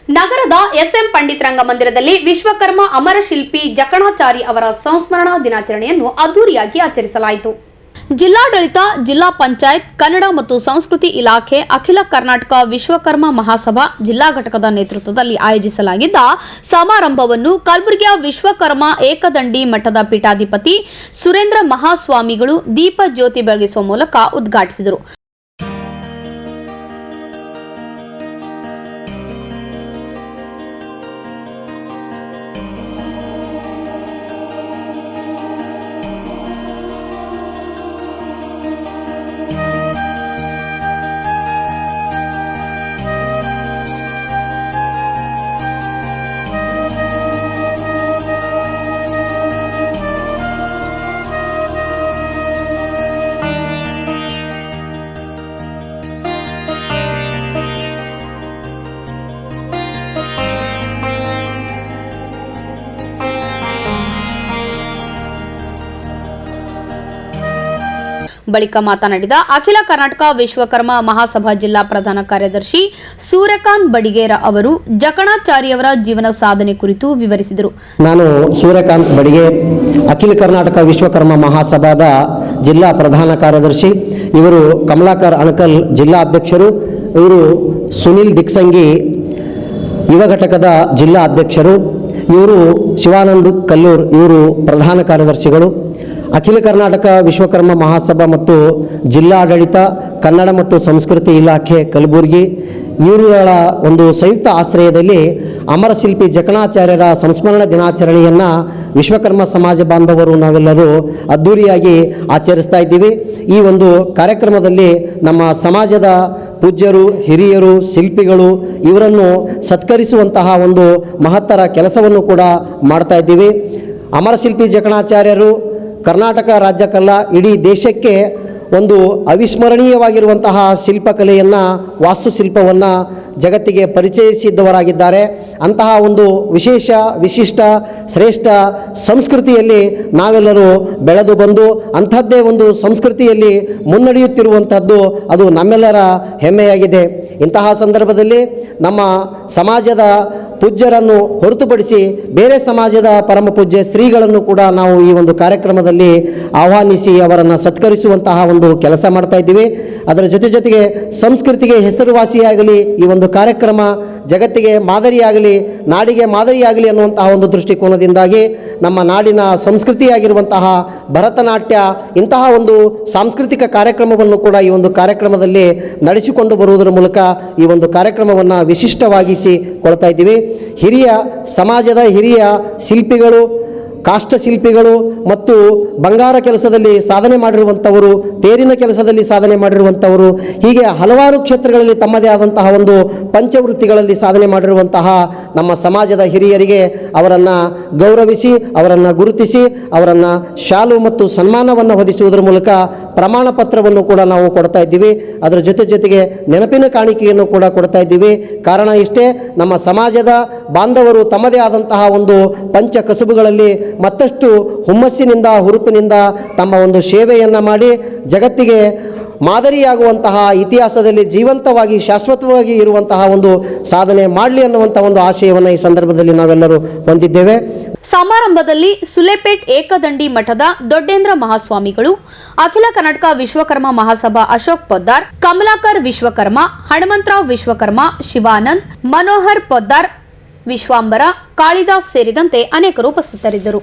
ನಗರದ ಎಸ್ಎಂ ಪಂಡಿತ್ ರಂಗಮಂದಿರದಲ್ಲಿ ವಿಶ್ವಕರ್ಮ ಅಮರ ಶಿಲ್ಪಿ ಜಕಣಾಚಾರಿ ಅವರ ಸಂಸ್ಮರಣಾ ದಿನಾಚರಣೆಯನ್ನು ಅದ್ದೂರಿಯಾಗಿ ಆಚರಿಸಲಾಯಿತು. ಜಿಲ್ಲಾಡಳಿತ, ಜಿಲ್ಲಾ ಪಂಚಾಯತ್, ಕನ್ನಡ ಮತ್ತು ಸಂಸ್ಕೃತಿ ಇಲಾಖೆ, ಅಖಿಲ ಕರ್ನಾಟಕ ವಿಶ್ವಕರ್ಮ ಮಹಾಸಭಾ ಜಿಲ್ಲಾ ಘಟಕದ ನೇತೃತ್ವದಲ್ಲಿ ಆಯೋಜಿಸಲಾಗಿದ್ದ ಸಮಾರಂಭವನ್ನು ಕಲಬುರಗಿಯ ವಿಶ್ವಕರ್ಮ ಏಕದಂಡಿ ಮಠದ ಪೀಠಾಧಿಪತಿ ಸುರೇಂದ್ರ ಮಹಾಸ್ವಾಮಿಗಳು ದೀಪ ಜ್ಯೋತಿ ಬೆಳಗಿಸುವ ಮೂಲಕ ಉದ್ಘಾಟಿಸಿದರು. ಬಳಿಕ ಮಾತನಾಡಿದ ಅಖಿಲ ಕರ್ನಾಟಕ ವಿಶ್ವಕರ್ಮ ಮಹಾಸಭಾ ಜಿಲ್ಲಾ ಪ್ರಧಾನ ಕಾರ್ಯದರ್ಶಿ ಸೂರ್ಯಕಾಂತ್ ಬಡಿಗೇರ ಅವರು ಜಕಣಾಚಾರಿಯವರ ಜೀವನ ಸಾಧನೆ ಕುರಿತು ವಿವರಿಸಿದರು. ನಾನು ಸೂರ್ಯಕಾಂತ್ ಬಡಿಗೇರ್, ಅಖಿಲ ಕರ್ನಾಟಕ ವಿಶ್ವಕರ್ಮ ಮಹಾಸಭಾದ ಜಿಲ್ಲಾ ಪ್ರಧಾನ ಕಾರ್ಯದರ್ಶಿ. ಇವರು ಕಮಲಾಕರ್ ಅಣಕಲ್ ಜಿಲ್ಲಾ ಅಧ್ಯಕ್ಷರು. ಇವರು ಸುನಿಲ್ ದಿಕ್ಸಂಗಿ ಯುವ ಘಟಕದ ಜಿಲ್ಲಾ ಅಧ್ಯಕ್ಷರು. ಇವರು ಶಿವಾನಂದ್ ಕಲ್ಲೂರ್, ಇವರು ಪ್ರಧಾನ ಕಾರ್ಯದರ್ಶಿಗಳು. ಅಖಿಲ ಕರ್ನಾಟಕ ವಿಶ್ವಕರ್ಮ ಮಹಾಸಭಾ ಮತ್ತು ಜಿಲ್ಲಾಡಳಿತ, ಕನ್ನಡ ಮತ್ತು ಸಂಸ್ಕೃತಿ ಇಲಾಖೆ ಕಲಬುರಗಿ ಇವರುಗಳ ಒಂದು ಸಂಯುಕ್ತ ಆಶ್ರಯದಲ್ಲಿ ಅಮರಶಿಲ್ಪಿ ಜಕಣಾಚಾರ್ಯರ ಸಂಸ್ಮರಣ ದಿನಾಚರಣೆಯನ್ನು ವಿಶ್ವಕರ್ಮ ಸಮಾಜ ಬಾಂಧವರು ನಾವೆಲ್ಲರೂ ಅದ್ದೂರಿಯಾಗಿ ಆಚರಿಸ್ತಾ ಇದ್ದೀವಿ. ಈ ಒಂದು ಕಾರ್ಯಕ್ರಮದಲ್ಲಿ ನಮ್ಮ ಸಮಾಜದ ಪೂಜ್ಯರು, ಹಿರಿಯರು, ಶಿಲ್ಪಿಗಳು ಇವರನ್ನು ಸತ್ಕರಿಸುವಂತಹ ಒಂದು ಮಹತ್ತರ ಕೆಲಸವನ್ನು ಕೂಡ ಮಾಡ್ತಾ ಇದ್ದೀವಿ. ಅಮರಶಿಲ್ಪಿ ಜಕಣಾಚಾರ್ಯರು ಕರ್ನಾಟಕ ರಾಜ್ಯಕ್ಕಲ್ಲ, ಇಡೀ ದೇಶಕ್ಕೆ ಒಂದು ಅವಿಸ್ಮರಣೀಯವಾಗಿರುವಂತಹ ಶಿಲ್ಪಕಲೆಯನ್ನು, ವಾಸ್ತುಶಿಲ್ಪವನ್ನು ಜಗತ್ತಿಗೆ ಪರಿಚಯಿಸಿದ್ದವರಾಗಿದ್ದಾರೆ. ಅಂತಹ ಒಂದು ವಿಶಿಷ್ಟ, ಶ್ರೇಷ್ಠ ಸಂಸ್ಕೃತಿಯಲ್ಲಿ ನಾವೆಲ್ಲರೂ ಬೆಳೆದು ಬಂದು ಅಂಥದ್ದೇ ಒಂದು ಸಂಸ್ಕೃತಿಯಲ್ಲಿ ಮುನ್ನಡೆಯುತ್ತಿರುವಂಥದ್ದು ಅದು ನಮ್ಮೆಲ್ಲರ ಹೆಮ್ಮೆಯಾಗಿದೆ. ಇಂತಹ ಸಂದರ್ಭದಲ್ಲಿ ನಮ್ಮ ಸಮಾಜದ ಪೂಜ್ಯರನ್ನು ಹೊರತುಪಡಿಸಿ ಬೇರೆ ಸಮಾಜದ ಪರಮ ಪೂಜ್ಯ ಶ್ರೀಗಳನ್ನು ಕೂಡ ನಾವು ಈ ಒಂದು ಕಾರ್ಯಕ್ರಮದಲ್ಲಿ ಆಹ್ವಾನಿಸಿ ಅವರನ್ನು ಸತ್ಕರಿಸುವಂತಹ ಒಂದು ಕೆಲಸ ಮಾಡ್ತಾ ಇದ್ದೀವಿ. ಅದರ ಜೊತೆಗೆ ಸಂಸ್ಕೃತಿಗೆ ಹೆಸರುವಾಸಿಯಾಗಲಿ, ಈ ಒಂದು ಕಾರ್ಯಕ್ರಮ ಜಗತ್ತಿಗೆ ಮಾದರಿಯಾಗಲಿ, ನಾಡಿಗೆ ಮಾದರಿಯಾಗಲಿ ಅನ್ನುವಂತಹ ಒಂದು ದೃಷ್ಟಿಕೋನದಿಂದಾಗಿ ನಮ್ಮ ನಾಡಿನ ಸಂಸ್ಕೃತಿಯಾಗಿರುವಂತಹ ಭರತನಾಟ್ಯ ಇಂತಹ ಒಂದು ಸಾಂಸ್ಕೃತಿಕ ಕಾರ್ಯಕ್ರಮವನ್ನು ಕೂಡ ಈ ಒಂದು ಕಾರ್ಯಕ್ರಮದಲ್ಲಿ ನಡೆಸಿಕೊಂಡು ಬರುವುದರ ಮೂಲಕ ಈ ಒಂದು ಕಾರ್ಯಕ್ರಮವನ್ನು ವಿಶಿಷ್ಟವಾಗಿಸಿಕೊಳ್ತಾ ಇದ್ದೀವಿ. ಸಮಾಜದ ಹಿರಿಯ ಶಿಲ್ಪಿಗಳು, ಕಾಷ್ಟ ಶಿಲ್ಪಿಗಳು ಮತ್ತು ಬಂಗಾರ ಕೆಲಸದಲ್ಲಿ ಸಾಧನೆ ಮಾಡಿರುವಂಥವರು, ತೇರಿನ ಕೆಲಸದಲ್ಲಿ ಸಾಧನೆ ಮಾಡಿರುವಂಥವರು, ಹೀಗೆ ಹಲವಾರು ಕ್ಷೇತ್ರಗಳಲ್ಲಿ ತಮ್ಮದೇ ಆದಂತಹ ಒಂದು ಪಂಚವೃತ್ತಿಗಳಲ್ಲಿ ಸಾಧನೆ ಮಾಡಿರುವಂತಹ ನಮ್ಮ ಸಮಾಜದ ಹಿರಿಯರಿಗೆ ಅವರನ್ನು ಗೌರವಿಸಿ, ಅವರನ್ನು ಗುರುತಿಸಿ, ಅವರನ್ನು ಶಾಲು ಮತ್ತು ಸನ್ಮಾನವನ್ನು ಹೊದಿಸುವುದರ ಮೂಲಕ ಪ್ರಮಾಣ ಪತ್ರವನ್ನು ಕೂಡ ನಾವು ಕೊಡ್ತಾ ಇದ್ದೀವಿ. ಅದರ ಜೊತೆಗೆ ನೆನಪಿನ ಕಾಣಿಕೆಯನ್ನು ಕೂಡ ಕೊಡ್ತಾ ಇದ್ದೀವಿ. ಕಾರಣ ಇಷ್ಟೇ, ನಮ್ಮ ಸಮಾಜದ ಬಾಂಧವರು ತಮ್ಮದೇ ಆದಂತಹ ಒಂದು ಪಂಚ ಕಸುಬುಗಳಲ್ಲಿ ಮತ್ತಷ್ಟು ಹುಮ್ಮಸ್ಸಿನಿಂದ, ಹುರುಪಿನಿಂದ ತಮ್ಮ ಒಂದು ಸೇವೆಯನ್ನು ಮಾಡಿ ಜಗತ್ತಿಗೆ ಮಾದರಿಯಾಗುವಂತಹ, ಇತಿಹಾಸದಲ್ಲಿ ಜೀವಂತವಾಗಿ ಶಾಶ್ವತವಾಗಿ ಇರುವಂತಹ ಒಂದು ಸಾಧನೆ ಮಾಡಲಿ ಅನ್ನುವಂಥ ಒಂದು ಆಶಯವನ್ನು ಈ ಸಂದರ್ಭದಲ್ಲಿ ನಾವೆಲ್ಲರೂ ಹೊಂದಿದ್ದೇವೆ. ಸಮಾರಂಭದಲ್ಲಿ ಸುಲೇಪೇಟ್ ಏಕದಂಡಿ ಮಠದ ದೊಡ್ಡೇಂದ್ರ ಮಹಾಸ್ವಾಮಿಗಳು, ಅಖಿಲ ಕರ್ನಾಟಕ ವಿಶ್ವಕರ್ಮ ಮಹಾಸಭಾ ಅಶೋಕ್ ಪೊದ್ದಾರ್, ಕಮಲಾಕರ್ ವಿಶ್ವಕರ್ಮ, ಹನುಮಂತರಾವ್ ವಿಶ್ವಕರ್ಮ, ಶಿವಾನಂದ್, ಮನೋಹರ್ ಪೊದ್ದಾರ್, ವಿಶ್ವಾಂಬರ, ಕಾಳಿದಾಸ್ ಸೇರಿದಂತೆ ಅನೇಕರು ಉಪಸ್ಥಿತರಿದ್ದರು.